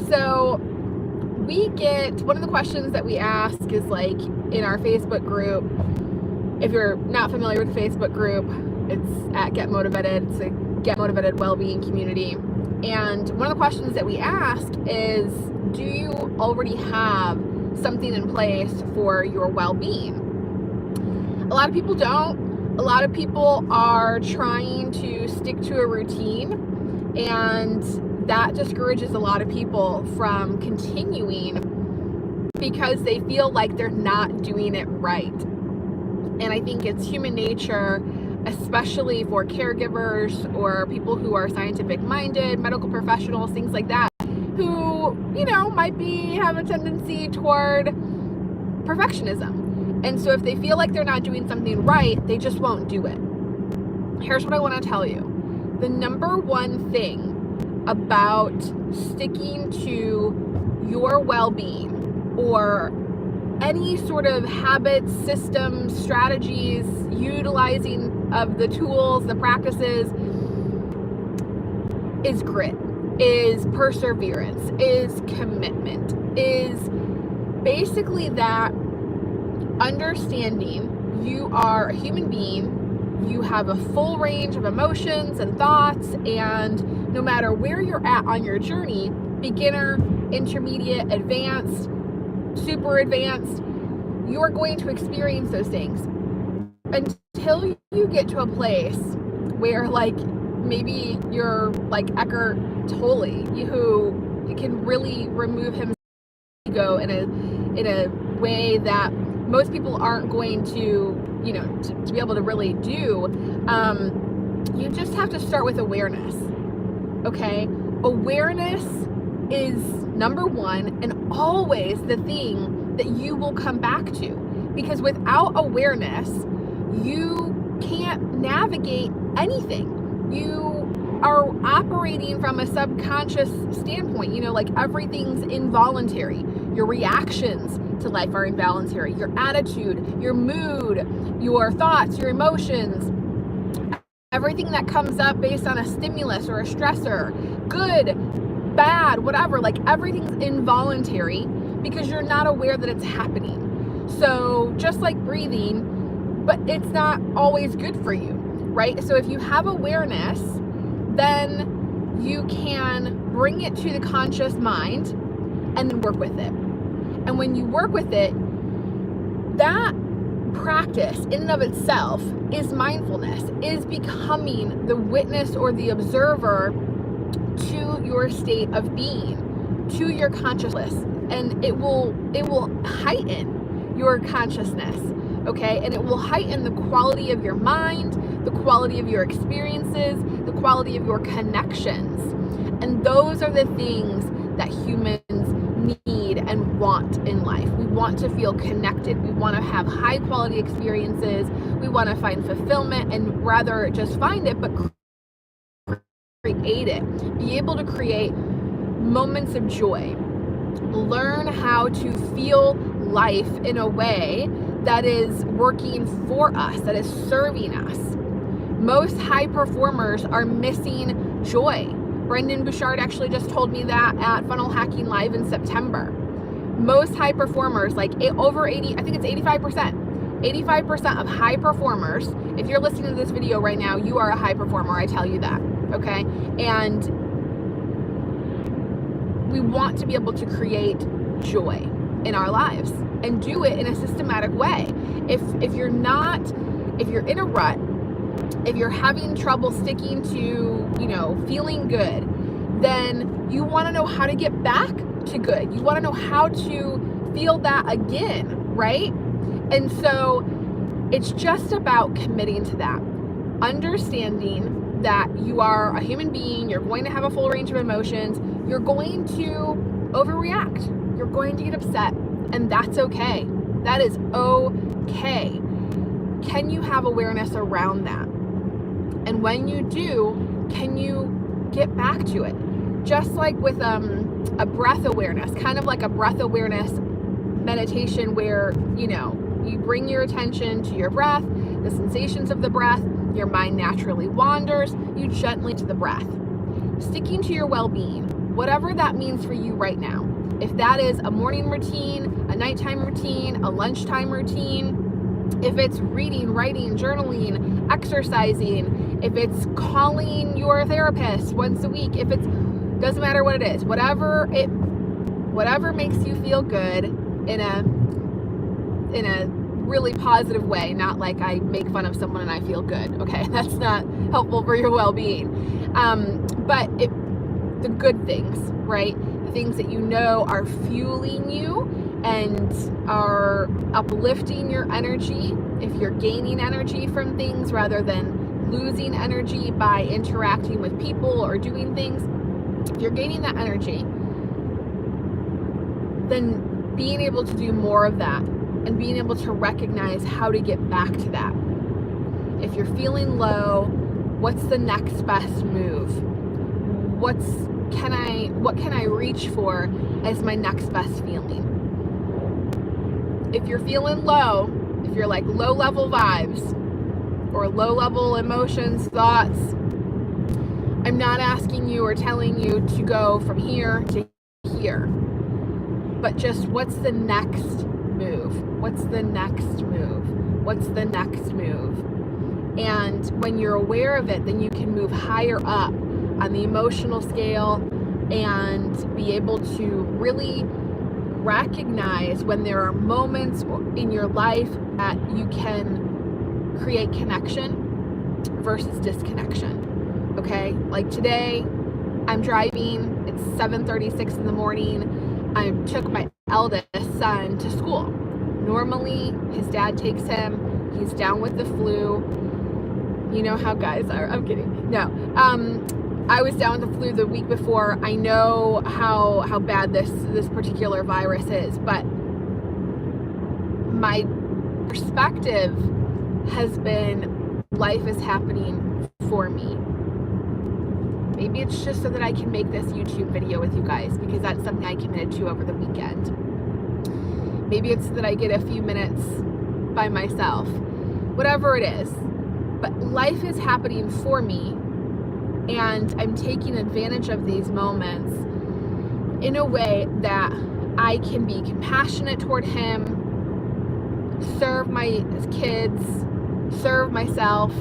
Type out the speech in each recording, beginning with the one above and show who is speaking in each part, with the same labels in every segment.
Speaker 1: So we get, one of the questions that we ask is like in our Facebook group. If you're not familiar with the Facebook group, it's at Get Motivated. It's a Get Motivated wellbeing community. And one of the questions that we ask is, do you already have something in place for your well-being? A lot of people don't. A lot of people are trying to stick to a routine, and that discourages a lot of people from continuing because they feel like they're not doing it right. And I think it's human nature, especially for caregivers or people who are scientific minded, medical professionals, things like that, who, might have a tendency toward perfectionism. And so if they feel like they're not doing something right, they just won't do it. Here's what I want to tell you. The number one thing about sticking to your well-being or any sort of habits, systems, strategies, utilizing of the tools, the practices, is grit, is perseverance, is commitment, is basically that understanding you are a human being, you have a full range of emotions and thoughts, and no matter where you're at on your journey, beginner, intermediate, advanced, super advanced, you're going to experience those things until you get to a place where maybe you're like Eckhart Tolle, who can really remove himself ego in a way that most people aren't going to to be able to really do. You just have to start with awareness. Okay, awareness is number one and always the thing that you will come back to, because without awareness you can't navigate anything. You are operating from a subconscious standpoint, everything's involuntary. Your reactions to life are involuntary. Your attitude, your mood, your thoughts, your emotions, everything that comes up based on a stimulus or a stressor, good, bad, whatever, everything's involuntary because you're not aware that it's happening. So just like breathing, but it's not always good for you, right? So if you have awareness, then you can bring it to the conscious mind and then work with it. And when you work with it, that practice in and of itself is mindfulness, is becoming the witness or the observer to your state of being, to your consciousness, and it will heighten your consciousness, okay? And it will heighten the quality of your mind, the quality of your experiences, the quality of your connections. And those are the things that humans need and want in life. We want to feel connected. We want to have high quality experiences. We want to find fulfillment, and rather just find it, but create it. Be able to create moments of joy. Learn how to feel life in a way that is working for us, that is serving us. Most high performers are missing joy. Brendan Bouchard actually just told me that at Funnel Hacking Live in September. Most high performers, over 80, I think it's 85%. 85% of high performers, if you're listening to this video right now, you are a high performer, I tell you that, okay? And we want to be able to create joy in our lives and do it in a systematic way. If you're in a rut, if you're having trouble sticking to, feeling good, then you want to know how to get back to good. You want to know how to feel that again, right? And so it's just about committing to that. Understanding that you are a human being, you're going to have a full range of emotions, you're going to overreact, you're going to get upset, and that's okay. That is okay. Can you have awareness around that? And when you do, can you get back to it? Just like with a breath awareness, kind of like a breath awareness meditation where, you bring your attention to your breath, the sensations of the breath, your mind naturally wanders, you gently to the breath. Sticking to your well-being, whatever that means for you right now. If that is a morning routine, a nighttime routine, a lunchtime routine, if it's reading, writing, journaling, exercising, if it's calling your therapist once a week, if it's, doesn't matter what it is, whatever makes you feel good in a really positive way, not like I make fun of someone and I feel good, okay? That's not helpful for your well-being. But the good things, right? The things that you know are fueling you and are uplifting your energy. If you're gaining energy from things rather than losing energy by interacting with people or doing things, if you're gaining that energy, then being able to do more of that and being able to recognize how to get back to that. If you're feeling low, what's the next best move? What can I reach for as my next best feeling? If you're feeling low, if you're like low level vibes or low level emotions, thoughts, I'm not asking you or telling you to go from here to here, but just what's the next move? What's the next move? What's the next move? And when you're aware of it, then you can move higher up on the emotional scale and be able to really recognize when there are moments in your life that you can create connection versus disconnection. Okay? Like today, I'm driving, it's 7:36 in the morning. I took my eldest son to school. Normally, his dad takes him. He's down with the flu. You know how guys are. I'm kidding. No. I was down with the flu the week before. I know how bad this particular virus is, but my perspective has been life is happening for me. Maybe it's just so that I can make this YouTube video with you guys because that's something I committed to over the weekend. Maybe it's so that I get a few minutes by myself. Whatever it is. But life is happening for me, and I'm taking advantage of these moments in a way that I can be compassionate toward him, serve my kids, serve myself,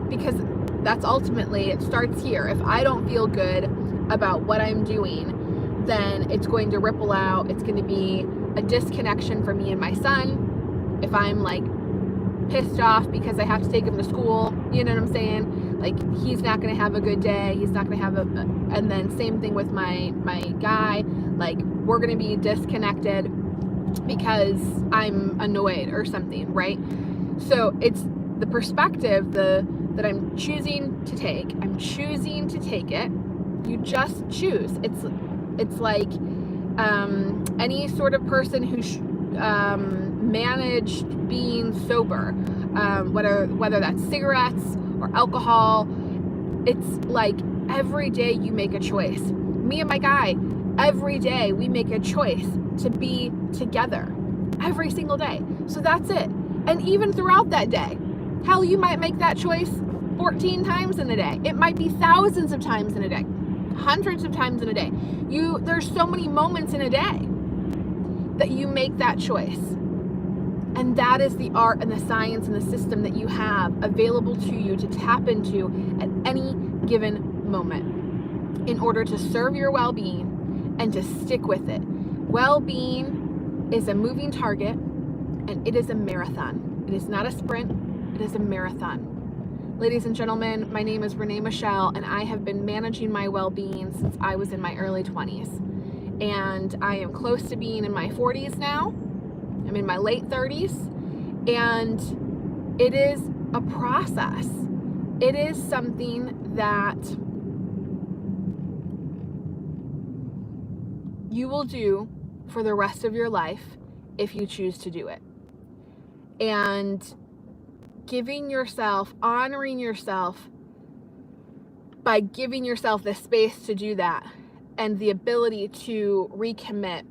Speaker 1: because that's ultimately, it starts here. If I don't feel good about what I'm doing, then it's going to ripple out. It's going to be a disconnection for me and my son. If I'm like pissed off because I have to take him to school, you know what I'm saying? Like, he's not going to have a good day. He's not going to have and then same thing with my guy. Like, we're going to be disconnected because I'm annoyed or something, right? So it's the perspective that I'm choosing to take. I'm choosing to take it. You just choose. It's like any sort of person who managed being sober, whether that's cigarettes or alcohol. It's like every day you make a choice. Me and my guy, every day we make a choice to be together every single day. So that's it. And even throughout that day, hell, you might make that choice 14 times in a day. It might be thousands of times in a day, hundreds of times in a day. There's so many moments in a day that you make that choice. And that is the art and the science and the system that you have available to you to tap into at any given moment in order to serve your well-being and to stick with it. Well-being is a moving target, and it is a marathon. It is not a sprint, it is a marathon. Ladies and gentlemen, my name is Renee Michelle, and I have been managing my well-being since I was in my early 20s. And I am close to being in my 40s now. I'm in my late 30s, and it is a process. It is something that you will do for the rest of your life if you choose to do it. And giving yourself, honoring yourself by giving yourself the space to do that and the ability to recommit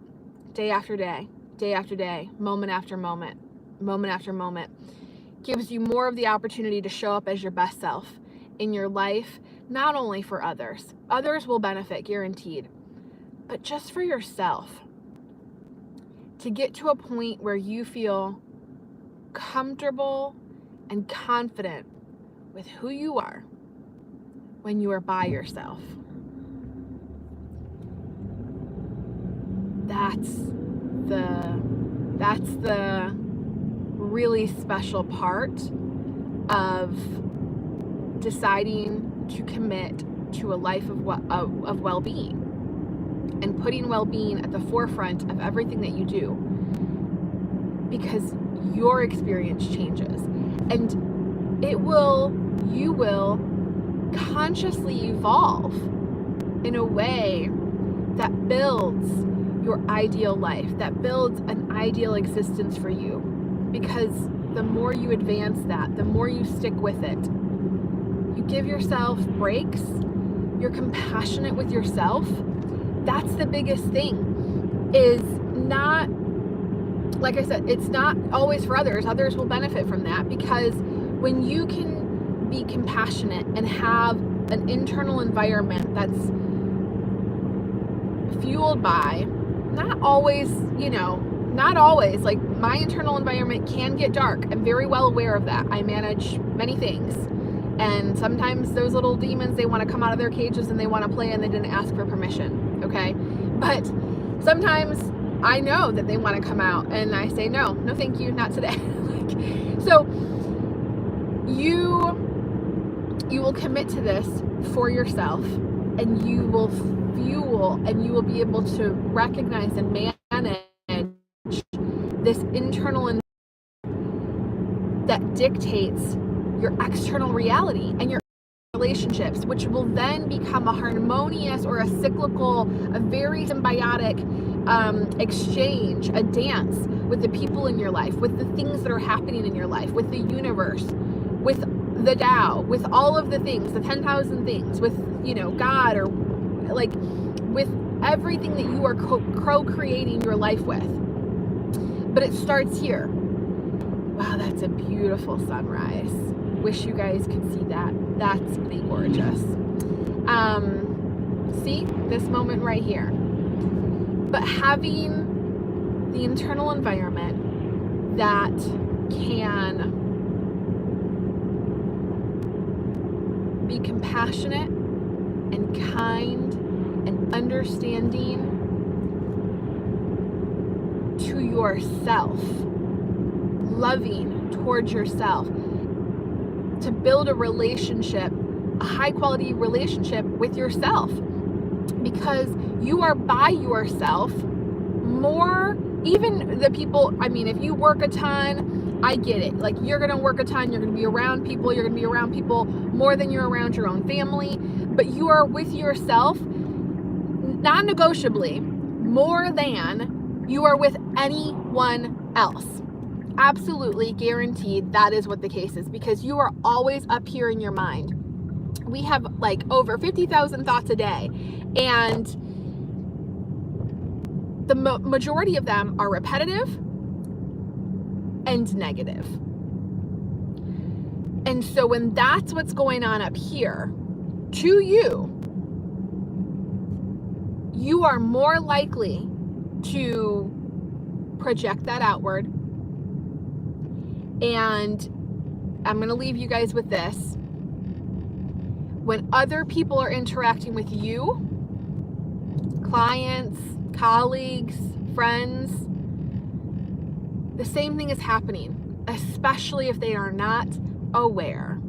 Speaker 1: day after day, day after day, moment after moment, moment after moment, gives you more of the opportunity to show up as your best self in your life, not only for others. Others will benefit, guaranteed, but just for yourself. To get to a point where you feel comfortable and confident with who you are when you are by yourself. That's the really special part of deciding to commit to a life of well-being and putting well-being at the forefront of everything that you do, because your experience changes, and you will consciously evolve in a way that builds your ideal life, that builds an ideal existence for you. Because the more you advance that, the more you stick with it, you give yourself breaks, you're compassionate with yourself. That's the biggest thing, is not, like I said, it's not always for others. Others will benefit from that, because when you can be compassionate and have an internal environment that's fueled by, not always, like my internal environment can get dark. I'm very well aware of that. I manage many things. And sometimes those little demons, they want to come out of their cages and they want to play and they didn't ask for permission. Okay. But sometimes I know that they want to come out and I say, no, thank you. Not today. So you will commit to this for yourself, and you will fuel, and you will be able to recognize and manage this internal environment that dictates your external reality and your relationships, which will then become a harmonious or a cyclical, a very symbiotic exchange, a dance with the people in your life, with the things that are happening in your life, with the universe, with the Tao, with all of the things, the 10,000 things, with, God, or like with everything that you are co-creating your life with. But it starts here. Wow, that's a beautiful sunrise. Wish you guys could see that. That's pretty gorgeous. See this moment right here. But having the internal environment that can be compassionate and kind and understanding to yourself, loving towards yourself, to build a relationship, a high quality relationship with yourself, because you are by yourself more. Even the people, if you work a ton, I get it. Like, you're going to work a ton, you're going to be around people, more than you're around your own family, but you are with yourself non-negotiably more than you are with anyone else. Absolutely guaranteed that is what the case is, because you are always up here in your mind. We have like over 50,000 thoughts a day, and the majority of them are repetitive and negative. And so when that's what's going on up here to you, you are more likely to project that outward. And I'm going to leave you guys with this. When other people are interacting with you, clients, colleagues, friends, the same thing is happening, especially if they are not aware.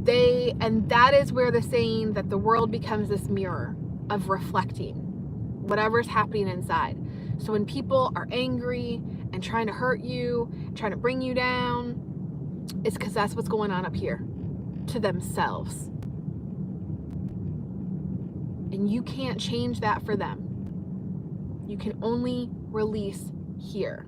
Speaker 1: And that is where the saying that the world becomes this mirror of reflecting whatever's happening inside. So when people are angry and trying to hurt you, trying to bring you down, it's because that's what's going on up here to themselves. And you can't change that for them. You can only release here.